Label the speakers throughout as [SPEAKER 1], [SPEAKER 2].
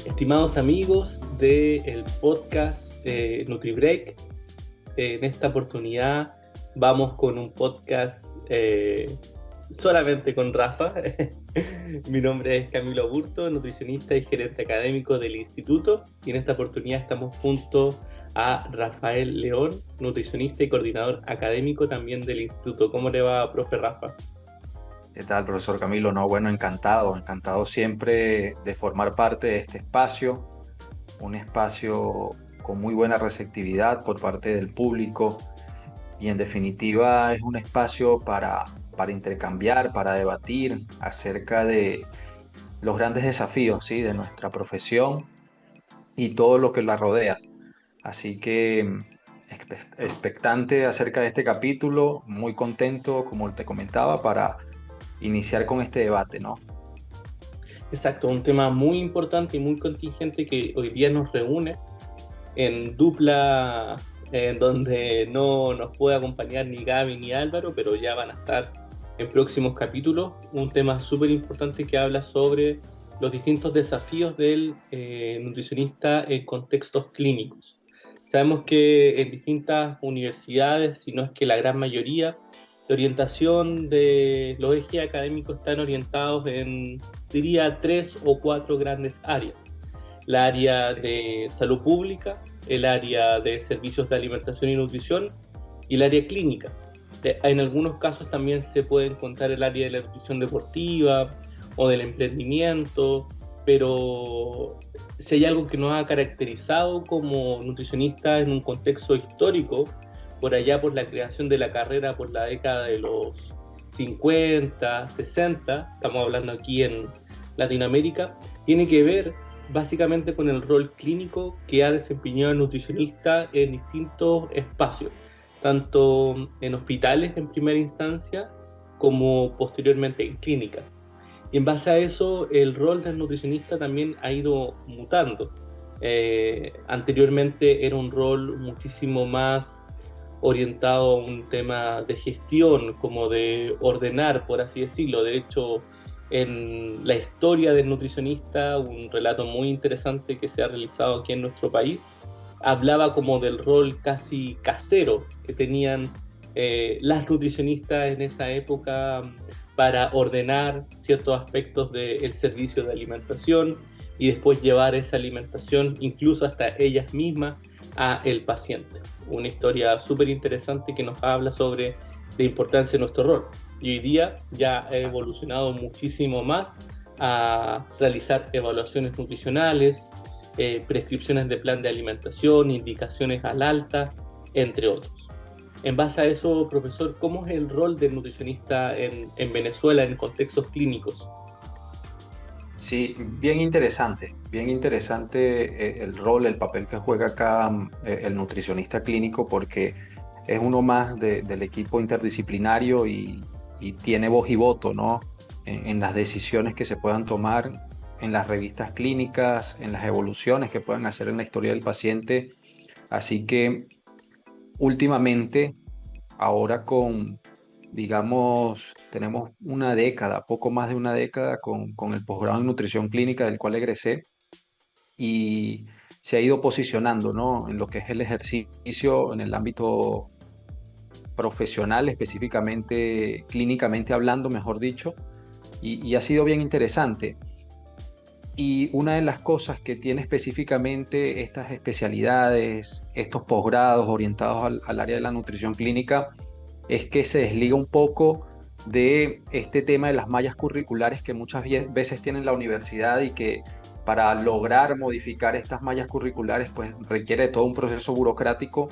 [SPEAKER 1] Estimados amigos del podcast NutriBreak, en esta oportunidad vamos con un podcast solamente con Rafa. Mi nombre es Camilo Aburto, nutricionista y gerente académico del instituto, y en esta oportunidad estamos junto a Rafael León, nutricionista y coordinador académico también del instituto. ¿Cómo le va, profe Rafa?
[SPEAKER 2] ¿Qué tal, profesor Camilo? No, bueno, encantado siempre de formar parte de este espacio, un espacio con muy buena receptividad por parte del público y en definitiva es un espacio para intercambiar, para debatir acerca de los grandes desafíos, ¿sí? De nuestra profesión y todo lo que la rodea. Así que expectante acerca de este capítulo, muy contento, como te comentaba, para iniciar con este debate, ¿no?
[SPEAKER 1] Exacto, un tema muy importante y muy contingente que hoy día nos reúne en dupla, en donde no nos puede acompañar ni Gaby ni Álvaro, pero ya van a estar en próximos capítulos. Un tema súper importante que habla sobre los distintos desafíos del nutricionista en contextos clínicos. Sabemos que en distintas universidades, si no es que la gran mayoría, la orientación de los ejes académicos están orientados en, diría, tres o cuatro grandes áreas: la área de salud pública, el área de servicios de alimentación y nutrición y el área clínica. En algunos casos también se puede encontrar el área de la nutrición deportiva o del emprendimiento, pero si hay algo que nos ha caracterizado como nutricionistas en un contexto histórico, por allá por la creación de la carrera por la década de los 50, 60, estamos hablando aquí en Latinoamérica, tiene que ver básicamente con el rol clínico que ha desempeñado el nutricionista en distintos espacios, tanto en hospitales en primera instancia como posteriormente en clínica. Y en base a eso, el rol del nutricionista también ha ido mutando. Anteriormente era un rol muchísimo más orientado a un tema de gestión, como de ordenar, por así decirlo. De hecho, en la historia del nutricionista, un relato muy interesante que se ha realizado aquí en nuestro país, hablaba como del rol casi casero que tenían las nutricionistas en esa época para ordenar ciertos aspectos del servicio de alimentación y después llevar esa alimentación incluso hasta ellas mismas a el paciente. Una historia súper interesante que nos habla sobre la importancia de nuestro rol. Y hoy día ya ha evolucionado muchísimo más a realizar evaluaciones nutricionales, prescripciones de plan de alimentación, indicaciones al alta, entre otros. En base a eso, profesor, ¿cómo es el rol del nutricionista en Venezuela en contextos clínicos?
[SPEAKER 2] Sí, bien interesante el rol, el papel que juega acá el nutricionista clínico porque es uno más del equipo interdisciplinario y tiene voz y voto, ¿no? En las decisiones que se puedan tomar en las revistas clínicas, en las evoluciones que puedan hacer en la historia del paciente. Así que últimamente, ahora digamos, tenemos una década, poco más de una década con el posgrado en nutrición clínica del cual egresé y se ha ido posicionando, ¿no? En lo que es el ejercicio en el ámbito profesional, específicamente clínicamente hablando, mejor dicho, y ha sido bien interesante. Y una de las cosas que tiene específicamente estas especialidades, estos posgrados orientados al área de la nutrición clínica, es que se desliga un poco de este tema de las mallas curriculares que muchas veces tiene la universidad y que para lograr modificar estas mallas curriculares pues requiere de todo un proceso burocrático.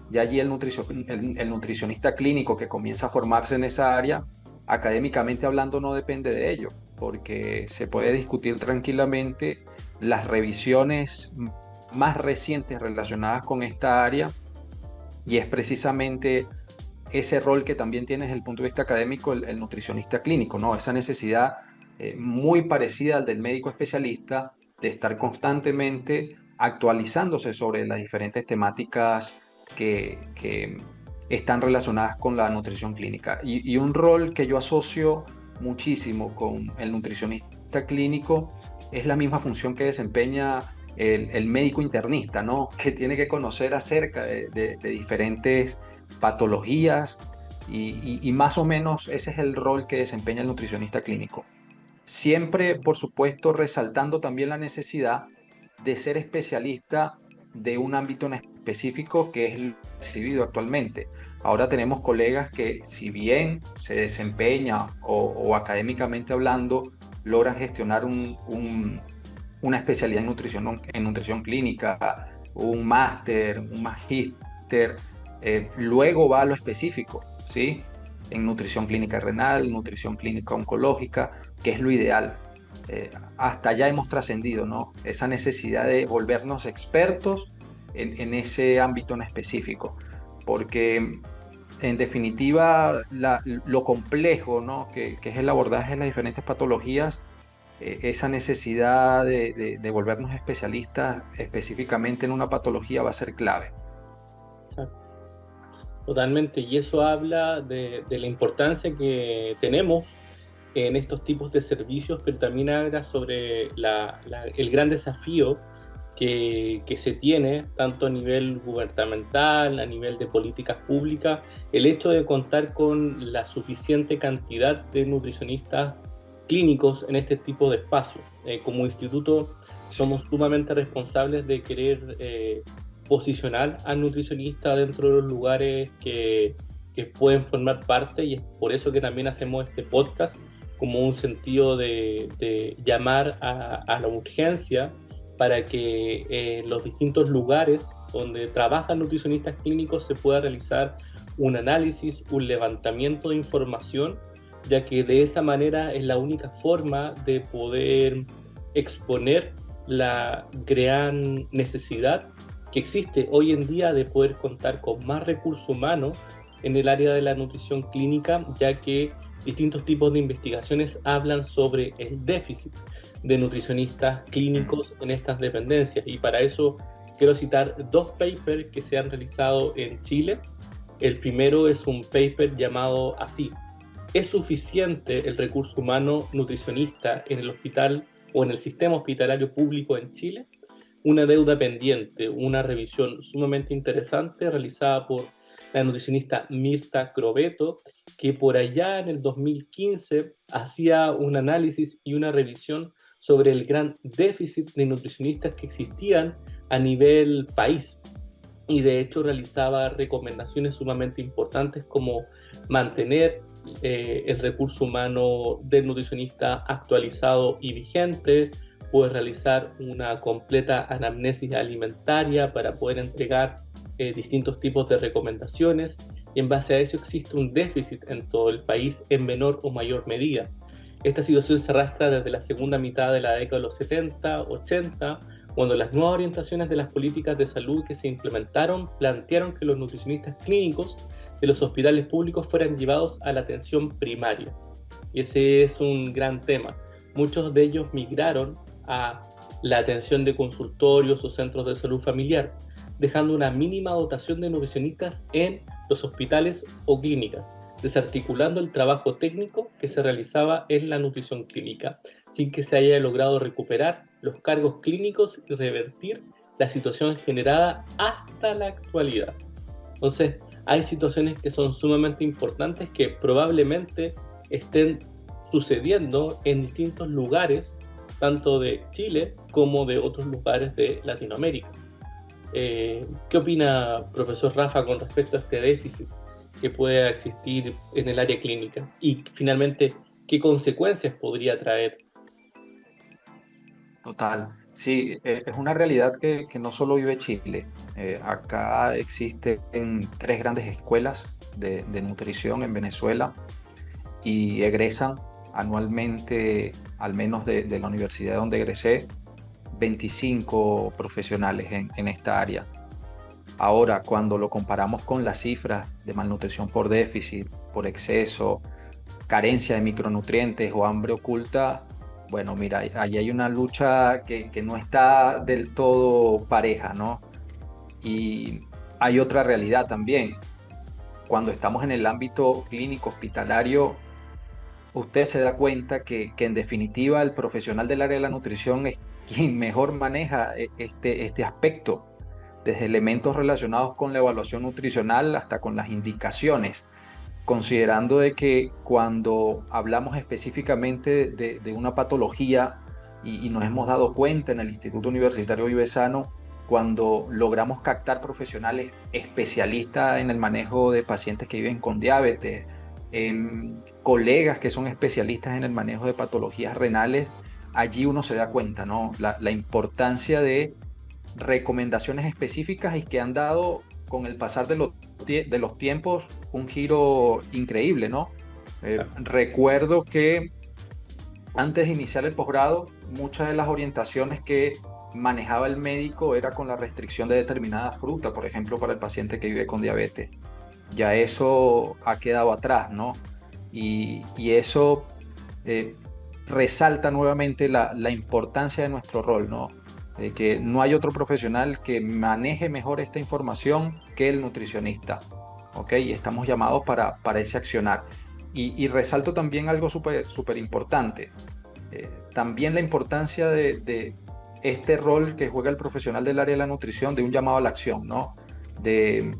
[SPEAKER 2] Y allí el nutricionista clínico que comienza a formarse en esa área, académicamente hablando, no depende de ello, porque se puede discutir tranquilamente las revisiones más recientes relacionadas con esta área y es precisamente ese rol que también tiene desde el punto de vista académico el nutricionista clínico, ¿no? Esa necesidad muy parecida al del médico especialista de estar constantemente actualizándose sobre las diferentes temáticas que están relacionadas con la nutrición clínica. Y un rol que yo asocio muchísimo con el nutricionista clínico es la misma función que desempeña el médico internista, ¿no? Que tiene que conocer acerca de diferentes patologías y más o menos ese es el rol que desempeña el nutricionista clínico. Siempre, por supuesto, resaltando también la necesidad de ser especialista de un ámbito en específico que es el recibido actualmente. Ahora tenemos colegas que, si bien se desempeña o académicamente hablando, logran gestionar una especialidad en nutrición clínica, un máster, un magíster, luego va a lo específico, ¿sí? En nutrición clínica renal, nutrición clínica oncológica, que es lo ideal. Hasta allá hemos trascendido, ¿no? Esa necesidad de volvernos expertos en ese ámbito en específico, porque en definitiva lo complejo, ¿no? Que es el abordaje de las diferentes patologías, esa necesidad de volvernos especialistas específicamente en una patología va a ser clave.
[SPEAKER 1] Exacto. Totalmente, y eso habla de la importancia que tenemos en estos tipos de servicios, pero también habla sobre el gran desafío que se tiene, tanto a nivel gubernamental, a nivel de políticas públicas, el hecho de contar con la suficiente cantidad de nutricionistas clínicos en este tipo de espacios. Como instituto somos sumamente responsables de querer posicionar al nutricionista dentro de los lugares que pueden formar parte, y es por eso que también hacemos este podcast como un sentido de llamar a la urgencia para que en los distintos lugares donde trabajan nutricionistas clínicos se pueda realizar un análisis, un levantamiento de información, ya que de esa manera es la única forma de poder exponer la gran necesidad que existe hoy en día de poder contar con más recursos humanos en el área de la nutrición clínica, ya que distintos tipos de investigaciones hablan sobre el déficit de nutricionistas clínicos en estas dependencias, y para eso quiero citar dos papers que se han realizado en Chile. El primero es un paper llamado así: ¿es suficiente el recurso humano nutricionista en el hospital o en el sistema hospitalario público en Chile? Una deuda pendiente, una revisión sumamente interesante realizada por la nutricionista Mirta Crobeto, que por allá en el 2015 hacía un análisis y una revisión sobre el gran déficit de nutricionistas que existían a nivel país, y de hecho realizaba recomendaciones sumamente importantes como mantener el recurso humano del nutricionista actualizado y vigente, poder realizar una completa anamnesis alimentaria para poder entregar distintos tipos de recomendaciones, y en base a eso existe un déficit en todo el país en menor o mayor medida. Esta situación se arrastra desde la segunda mitad de la década de los 70, 80, cuando las nuevas orientaciones de las políticas de salud que se implementaron plantearon que los nutricionistas clínicos de los hospitales públicos fueran llevados a la atención primaria. Y ese es un gran tema. Muchos de ellos migraron a la atención de consultorios o centros de salud familiar, dejando una mínima dotación de nutricionistas en los hospitales o clínicas, desarticulando el trabajo técnico que se realizaba en la nutrición clínica, sin que se haya logrado recuperar los cargos clínicos y revertir la situación generada hasta la actualidad. Entonces, hay situaciones que son sumamente importantes que probablemente estén sucediendo en distintos lugares, tanto de Chile como de otros lugares de Latinoamérica. ¿Qué opina, profesor Rafa, con respecto a este déficit que pueda existir en el área clínica? Y finalmente, ¿qué consecuencias podría traer?
[SPEAKER 2] Total, sí, es una realidad que no solo vive Chile. Acá existen tres grandes escuelas de nutrición en Venezuela y egresan anualmente, al menos de la universidad donde egresé, 25 profesionales en esta área. Ahora, cuando lo comparamos con las cifras de malnutrición por déficit, por exceso, carencia de micronutrientes o hambre oculta, bueno, mira, ahí hay una lucha que no está del todo pareja, ¿no? Y hay otra realidad también. Cuando estamos en el ámbito clínico hospitalario, usted se da cuenta que en definitiva el profesional del área de la nutrición es quien mejor maneja este aspecto, desde elementos relacionados con la evaluación nutricional hasta con las indicaciones, considerando de que cuando hablamos específicamente de una patología y nos hemos dado cuenta en el Instituto Universitario Vivesano, cuando logramos captar profesionales especialistas en el manejo de pacientes que viven con diabetes, colegas que son especialistas en el manejo de patologías renales, allí uno se da cuenta, ¿no? La importancia de recomendaciones específicas y que han dado con el pasar de los tiempos un giro increíble, ¿no? Recuerdo que antes de iniciar el posgrado, muchas de las orientaciones que manejaba el médico era con la restricción de determinada fruta, por ejemplo, para el paciente que vive con diabetes. Ya eso ha quedado atrás, ¿no? Y eso resalta nuevamente la importancia de nuestro rol, ¿no? De que no hay otro profesional que maneje mejor esta información que el nutricionista, ¿ok? Y estamos llamados para ese accionar. Y resalto también algo súper importante, también la importancia de este rol que juega el profesional del área de la nutrición, de un llamado a la acción, ¿no? De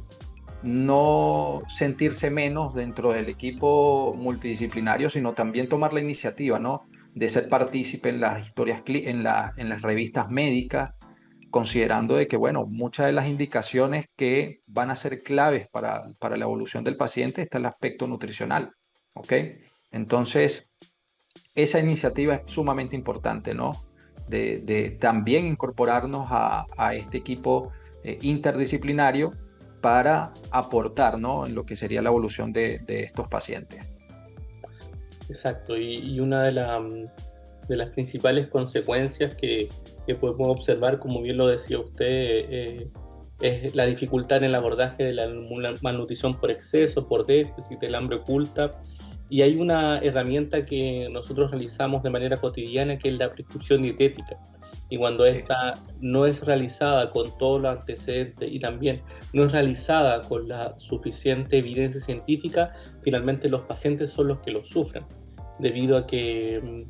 [SPEAKER 2] no sentirse menos dentro del equipo multidisciplinario, sino también tomar la iniciativa, ¿no? De ser partícipe en las historias, en las revistas médicas, considerando de que, bueno, muchas de las indicaciones que van a ser claves para la evolución del paciente está el aspecto nutricional, ¿ok? Entonces, esa iniciativa es sumamente importante, ¿no? De también incorporarnos a este equipo interdisciplinario para aportar, ¿no? En lo que sería la evolución de estos pacientes.
[SPEAKER 1] Exacto, y una de las principales consecuencias que podemos observar, como bien lo decía usted, es la dificultad en el abordaje de la malnutrición por exceso, por déficit, el hambre oculta. Y hay una herramienta que nosotros realizamos de manera cotidiana, que es la prescripción dietética. Y cuando esta no es realizada con todos los antecedentes y también no es realizada con la suficiente evidencia científica, finalmente los pacientes son los que lo sufren, debido a que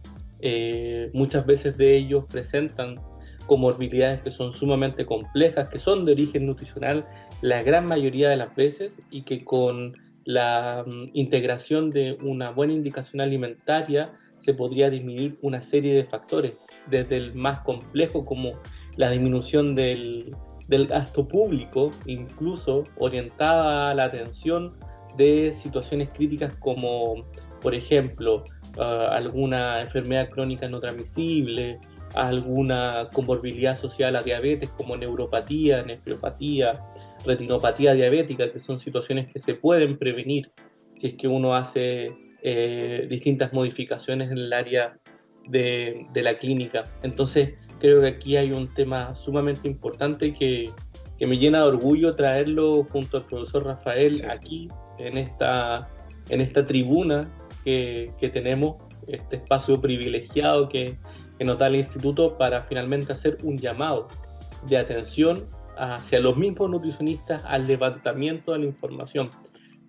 [SPEAKER 1] muchas veces de ellos presentan comorbilidades que son sumamente complejas, que son de origen nutricional la gran mayoría de las veces, y que con la integración de una buena indicación alimentaria se podría disminuir una serie de factores, desde el más complejo como la disminución del gasto público, incluso orientada a la atención de situaciones críticas como, por ejemplo, alguna enfermedad crónica no transmisible, alguna comorbilidad asociada a la diabetes como neuropatía, nefropatía, retinopatía diabética, que son situaciones que se pueden prevenir si es que uno hace distintas modificaciones en el área de la clínica. Entonces creo que aquí hay un tema sumamente importante que me llena de orgullo traerlo junto al profesor Rafael aquí en esta tribuna que tenemos, este espacio privilegiado que nos da el instituto para finalmente hacer un llamado de atención hacia los mismos nutricionistas al levantamiento de la información.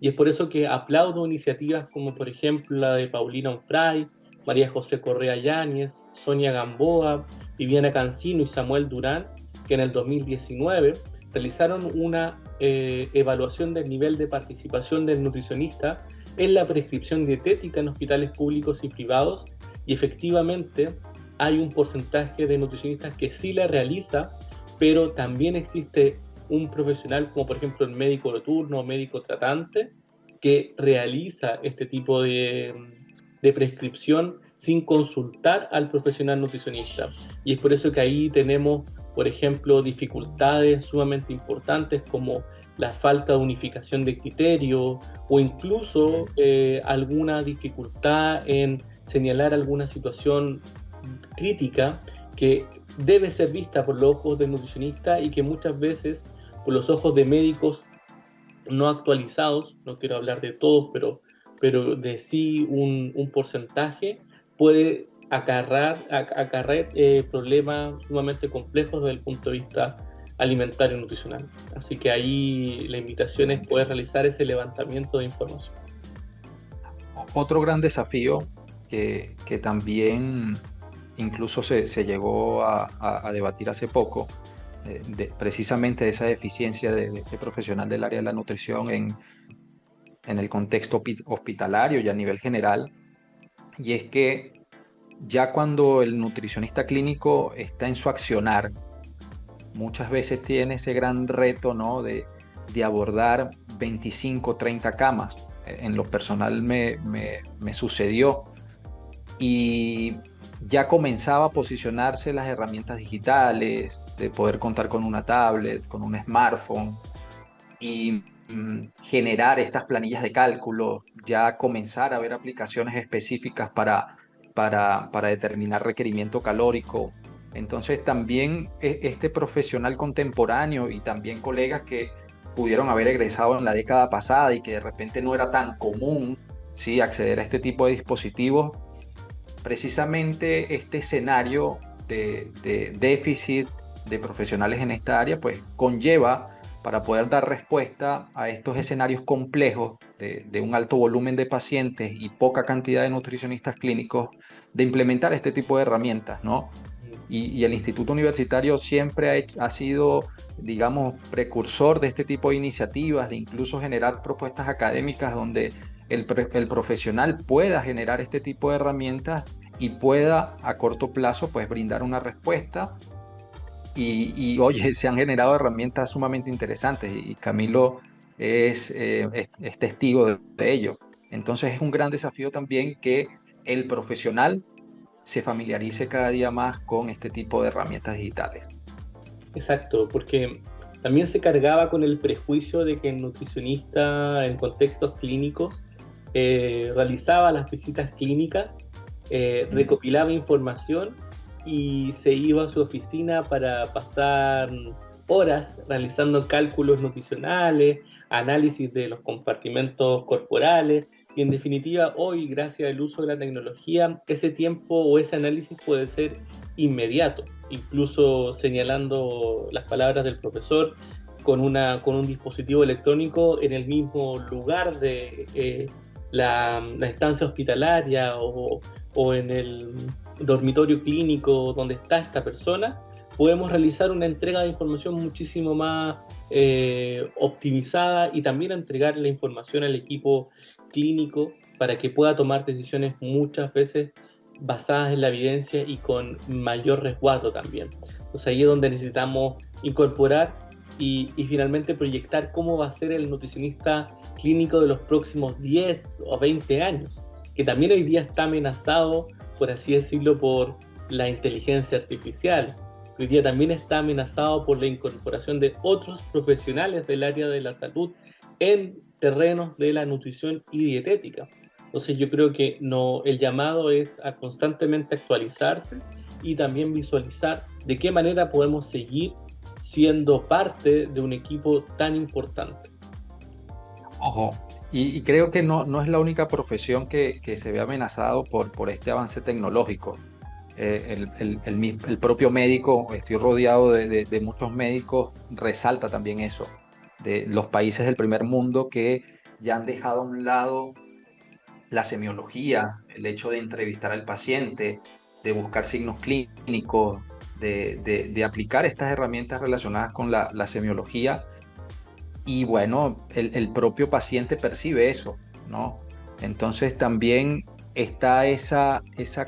[SPEAKER 1] Y es por eso que aplaudo iniciativas como por ejemplo la de Paulina Onfray, María José Correa Yáñez, Sonia Gamboa, Viviana Cancino y Samuel Durán, que en el 2019 realizaron una evaluación del nivel de participación del nutricionista en la prescripción dietética en hospitales públicos y privados, y efectivamente hay un porcentaje de nutricionistas que sí la realiza, pero también existe un profesional como por ejemplo el médico de turno o médico tratante que realiza este tipo de prescripción sin consultar al profesional nutricionista. Y es por eso que ahí tenemos, por ejemplo, dificultades sumamente importantes como la falta de unificación de criterios o incluso alguna dificultad en señalar alguna situación crítica que debe ser vista por los ojos del nutricionista y que muchas veces por los ojos de médicos no actualizados, no quiero hablar de todos, pero de sí un porcentaje, puede acarrear problemas sumamente complejos desde el punto de vista alimentario y nutricional. Así que ahí la invitación es poder realizar ese levantamiento de información.
[SPEAKER 2] Otro gran desafío que también incluso se llegó a debatir hace poco, precisamente de esa deficiencia de este profesional del área de la nutrición en el contexto hospitalario y a nivel general, y es que ya cuando el nutricionista clínico está en su accionar, muchas veces tiene ese gran reto, ¿no? de abordar 25, 30 camas. En lo personal me sucedió, y ya comenzaba a posicionarse las herramientas digitales, de poder contar con una tablet, con un smartphone y generar estas planillas de cálculo, ya comenzar a ver aplicaciones específicas para determinar requerimiento calórico. Entonces también este profesional contemporáneo y también colegas que pudieron haber egresado en la década pasada y que de repente no era tan común, ¿sí?, acceder a este tipo de dispositivos, precisamente este escenario de déficit de profesionales en esta área, pues conlleva, para poder dar respuesta a estos escenarios complejos de un alto volumen de pacientes y poca cantidad de nutricionistas clínicos, de implementar este tipo de herramientas, ¿no? Y el Instituto Universitario siempre ha sido, digamos, precursor de este tipo de iniciativas, de incluso generar propuestas académicas donde el profesional pueda generar este tipo de herramientas y pueda a corto plazo pues brindar una respuesta. Oye, se han generado herramientas sumamente interesantes y Camilo es testigo de ello. Entonces es un gran desafío también que el profesional se familiarice cada día más con este tipo de herramientas digitales.
[SPEAKER 1] Exacto, porque también se cargaba con el prejuicio de que el nutricionista en contextos clínicos realizaba las visitas clínicas, recopilaba información y se iba a su oficina para pasar horas realizando cálculos nutricionales, análisis de los compartimentos corporales, y en definitiva hoy, gracias al uso de la tecnología, ese tiempo o ese análisis puede ser inmediato, incluso señalando las palabras del profesor con un dispositivo electrónico en el mismo lugar de la estancia hospitalaria o en el dormitorio clínico donde está esta persona, podemos realizar una entrega de información muchísimo más optimizada y también entregar la información al equipo clínico para que pueda tomar decisiones muchas veces basadas en la evidencia y con mayor resguardo también. Entonces ahí es donde necesitamos incorporar y finalmente proyectar cómo va a ser el nutricionista clínico de los próximos 10 o 20 años, que también hoy día está amenazado, por así decirlo, por la inteligencia artificial. Hoy día también está amenazado por la incorporación de otros profesionales del área de la salud en terrenos de la nutrición y dietética. Entonces yo creo que el llamado es a constantemente actualizarse y también visualizar de qué manera podemos seguir siendo parte de un equipo tan importante.
[SPEAKER 2] Ojo, y creo que no es la única profesión que se ve amenazado por este avance tecnológico. El propio médico, estoy rodeado de muchos médicos, resalta también eso, de los países del primer mundo que ya han dejado a un lado la semiología, el hecho de entrevistar al paciente, de buscar signos clínicos, de aplicar estas herramientas relacionadas con la semiología. Y bueno, el propio paciente percibe eso, ¿no? Entonces también está esa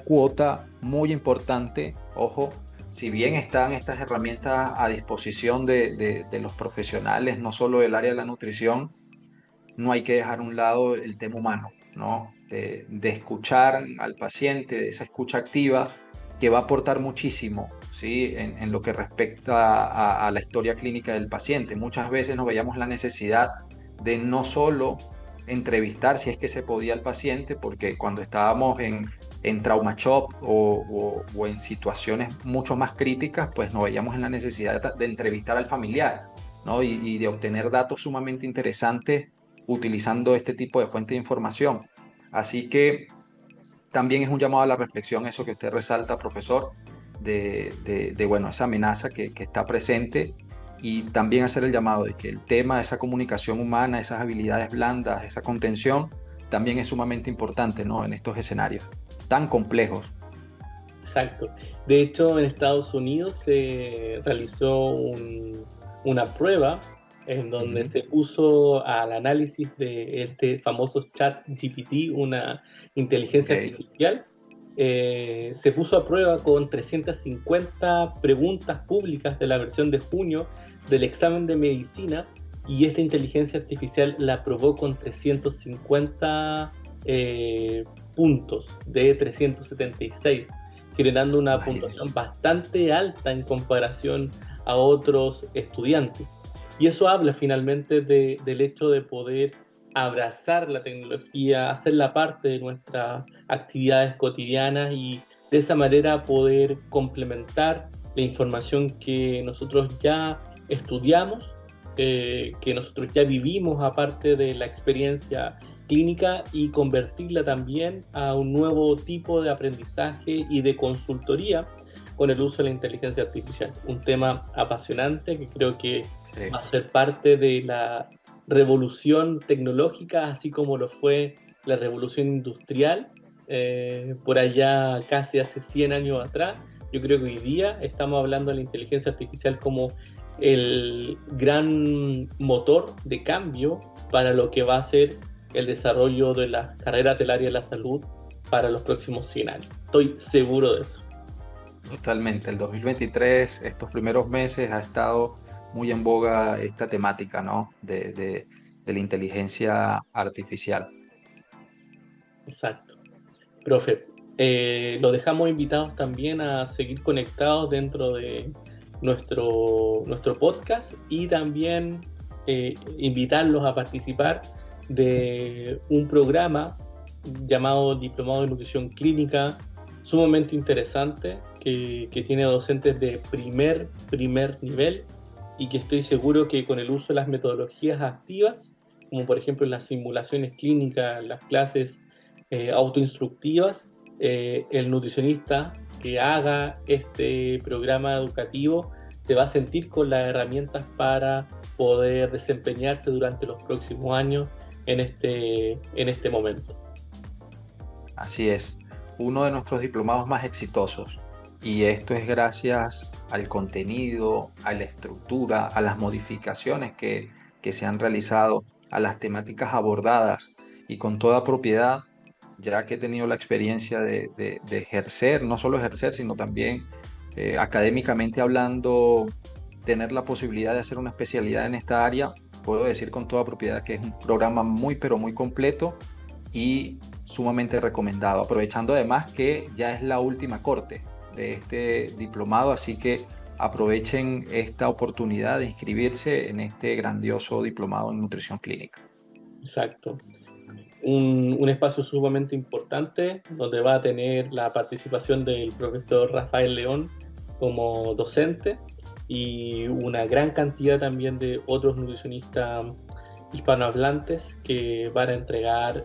[SPEAKER 2] cuota muy importante. Ojo, si bien están estas herramientas a disposición de los profesionales, no solo del área de la nutrición, no hay que dejar a un lado el tema humano, ¿no? De escuchar al paciente, de esa escucha activa que va a aportar muchísimo, ¿sí? En lo que respecta a la historia clínica del paciente. Muchas veces nos veíamos la necesidad de no solo entrevistar si es que se podía al paciente, porque cuando estábamos en trauma shock o en situaciones mucho más críticas, pues nos veíamos en la necesidad de entrevistar al familiar, ¿no? Y de obtener datos sumamente interesantes utilizando este tipo de fuente de información. Así que también es un llamado a la reflexión eso que usted resalta, profesor, bueno, esa amenaza que está presente, y también hacer el llamado de que el tema de esa comunicación humana, esas habilidades blandas, esa contención, también es sumamente importante, ¿no?, en estos escenarios. tan complejos.
[SPEAKER 1] Exacto. De hecho, en Estados Unidos se realizó una prueba en donde
[SPEAKER 2] Ujú.
[SPEAKER 1] se puso al análisis de este famoso chat GPT, una inteligencia
[SPEAKER 2] Ok.
[SPEAKER 1] artificial. Se puso a prueba con 350 preguntas públicas de la versión de junio del examen de medicina, y esta inteligencia artificial la aprobó con 350 puntos de 376, generando una
[SPEAKER 2] Imagínense.
[SPEAKER 1] puntuación bastante alta en comparación a otros estudiantes. Y eso habla finalmente del hecho de poder abrazar la tecnología, hacerla parte de nuestras actividades cotidianas y de esa manera poder complementar la información que nosotros ya estudiamos, que nosotros ya vivimos aparte de la experiencia clínica, y convertirla también a un nuevo tipo de aprendizaje y de consultoría con el uso de la inteligencia artificial. Un tema apasionante que creo que
[SPEAKER 2] Sí.
[SPEAKER 1] va a ser parte de la revolución tecnológica, así como lo fue la revolución industrial por allá casi hace 100 años atrás. Yo creo que hoy día estamos hablando de la inteligencia artificial como el gran motor de cambio para lo que va a ser el desarrollo de las carreras del área de la salud para los próximos 100 años. Estoy seguro de eso.
[SPEAKER 2] Totalmente. El 2023, estos primeros meses, ha estado muy en boga esta temática, ¿no? De la inteligencia artificial.
[SPEAKER 1] Exacto. Profe, los dejamos invitados también a seguir conectados dentro de nuestro podcast, y también invitarlos a participar de un programa llamado Diplomado de Nutrición Clínica, sumamente interesante, que tiene docentes de primer nivel, y que estoy seguro que con el uso de las metodologías activas, como por ejemplo en las simulaciones clínicas, las clases autoinstructivas, el nutricionista que haga este programa educativo se va a sentir con las herramientas para poder desempeñarse durante los próximos años en este momento.
[SPEAKER 2] Así es, uno de nuestros diplomados más exitosos. Y esto es gracias al contenido, a la estructura, a las modificaciones que se han realizado, a las temáticas abordadas y con toda propiedad, ya que he tenido la experiencia de ejercer, no solo ejercer, sino también académicamente hablando, tener la posibilidad de hacer una especialidad en esta área. Puedo decir con toda propiedad que es un programa muy, pero muy completo y sumamente recomendado, aprovechando además que ya es la última corte de este diplomado, así que aprovechen esta oportunidad de inscribirse en este grandioso diplomado en nutrición clínica.
[SPEAKER 1] Exacto. Un espacio sumamente importante donde va a tener la participación del profesor Rafael León como docente, y una gran cantidad también de otros nutricionistas hispanohablantes que van a entregar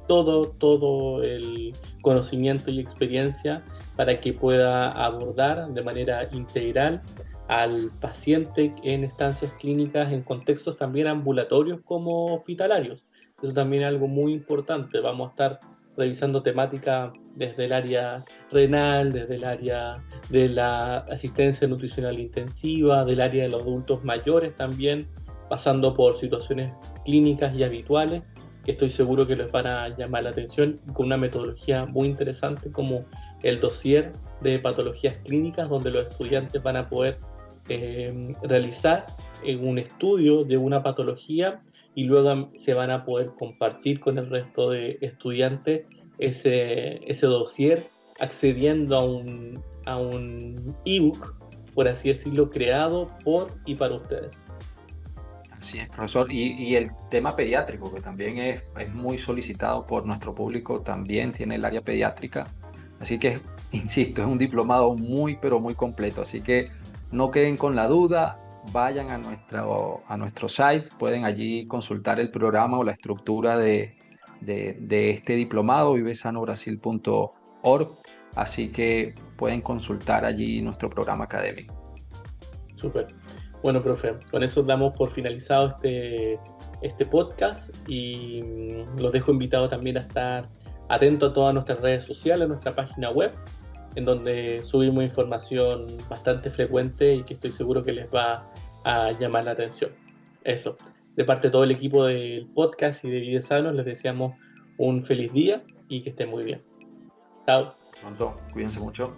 [SPEAKER 1] todo el conocimiento y experiencia para que pueda abordar de manera integral al paciente en estancias clínicas, en contextos también ambulatorios como hospitalarios. Eso también es algo muy importante. Vamos a estar revisando temática desde el área renal, desde el área de la asistencia nutricional intensiva, del área de los adultos mayores también, pasando por situaciones clínicas y habituales, que estoy seguro que les van a llamar la atención, con una metodología muy interesante como el dossier de patologías clínicas, donde los estudiantes van a poder realizar un estudio de una patología, y luego se van a poder compartir con el resto de estudiantes ese dossier, accediendo a un ebook, por así decirlo, creado por y para ustedes.
[SPEAKER 2] Así es, profesor. Y el tema pediátrico, que también es muy solicitado por nuestro público, también tiene el área pediátrica. Así que, insisto, es un diplomado muy, pero muy completo. Así que no queden con la duda, vayan a nuestro site, pueden allí consultar el programa o la estructura de este diplomado, vivesanobrasil.org. Así que pueden consultar allí nuestro programa académico.
[SPEAKER 1] Súper. Bueno, profe, con eso damos por finalizado este podcast, y los dejo invitados también a estar atento a todas nuestras redes sociales, a nuestra página web, en donde subimos información bastante frecuente y que estoy seguro que les va a llamar la atención. Eso, de parte de todo el equipo del podcast y de Vive Sanos, les deseamos un feliz día y que estén muy bien. Chao.
[SPEAKER 2] Pronto, cuídense mucho.